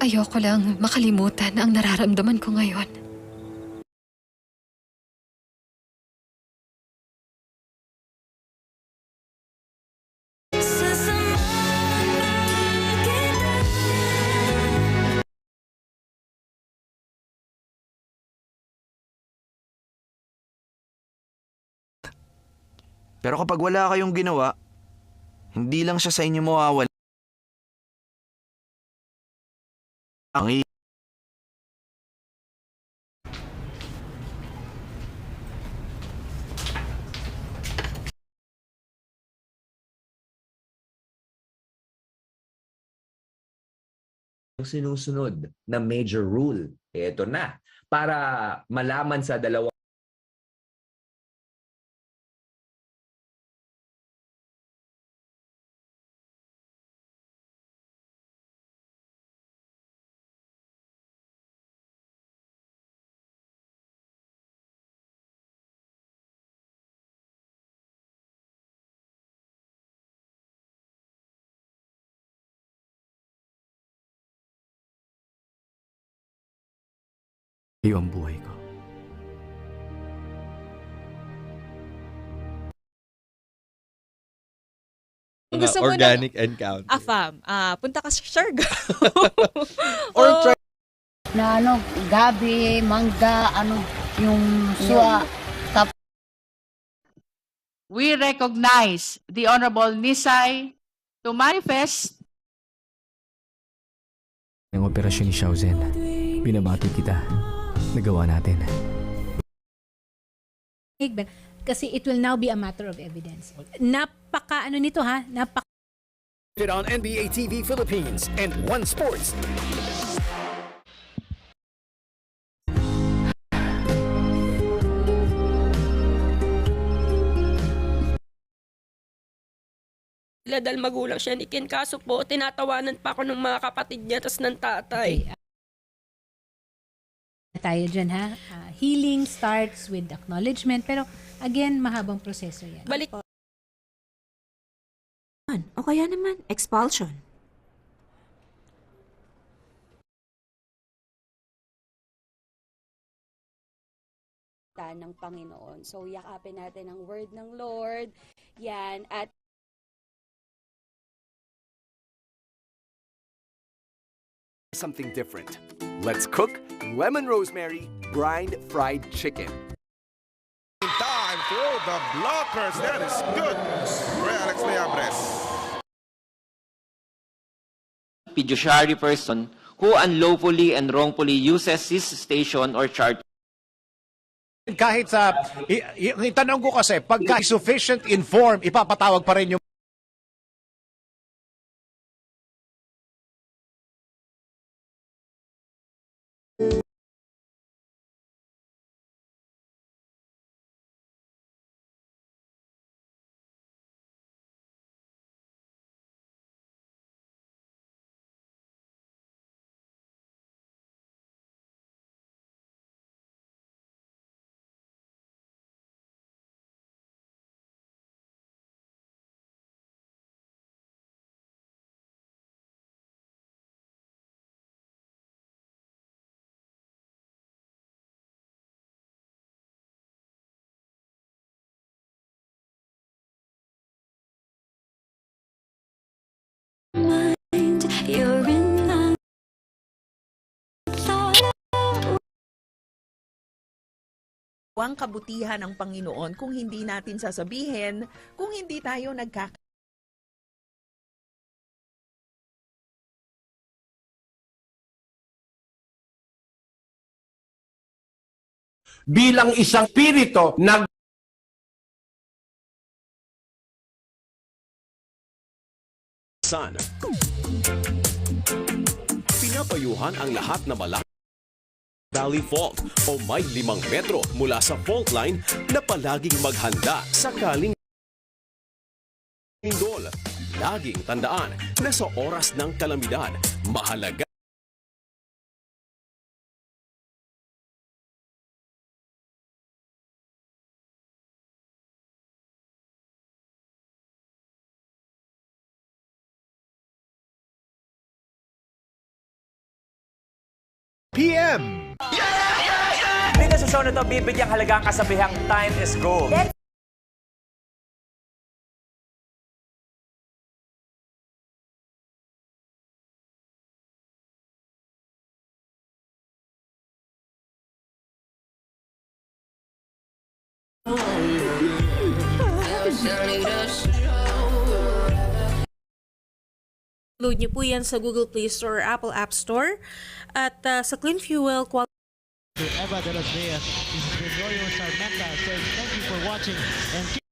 Ayoko lang makalimutan ang nararamdaman ko ngayon. Pero kapag wala kayong ginawa, hindi lang siya sa inyo mawawala. Ang sinusunod na major rule. Ito na. Para malaman sa dalawa Iyo ang buhay ko. Kung gusto mo ng organic encounter. AFAM, punta ka sa Siargao. Or try na gabi, mangga, yung suwa. We recognize the Honorable Nisay to manifest Ang operasyon ni Xiao Zhen, binabati kita. Nagawa natin. Kasi it will now be a matter of evidence. Napaka nito ha, It on NBA TV Philippines and One Sports. Dahil magulang siya ni Ken, kaso po tinatawanan pa ako ng mga kapatid niya tas ng tatay. tayo dyan ha. Healing starts with acknowledgement, pero again, mahabang proseso yan. Balik O kaya naman, expulsion. Ng Panginoon. So, yakapin natin ang word ng Lord. Yan. At Something different. Let's cook lemon rosemary brined fried chicken. Time through the blockers. That is good. Alex Leabres. Fiduciary person who unlawfully and wrongfully uses his station or charge. Kahit sa itanong ko kasi pagka sufficient inform, ipapatawag pa rin yung ang kabutihan ng Panginoon kung hindi natin sasabihin, kung hindi tayo bilang isang spirito na Pinapayuhan ang lahat na malaki Valley Fault o may 5 metro mula sa fault line na palaging maghanda sakaling lindol. Laging tandaan na sa oras ng kalamidad, mahalaga p.m. Dito sa show na to, bibigyang halagang kasabihang time is gold. Load niyo po yan sa Google Play Store or Apple App Store. At sa Clean Fuel, Eva de los Reyes, this is Gregorio Sarmenta saying thank you for watching and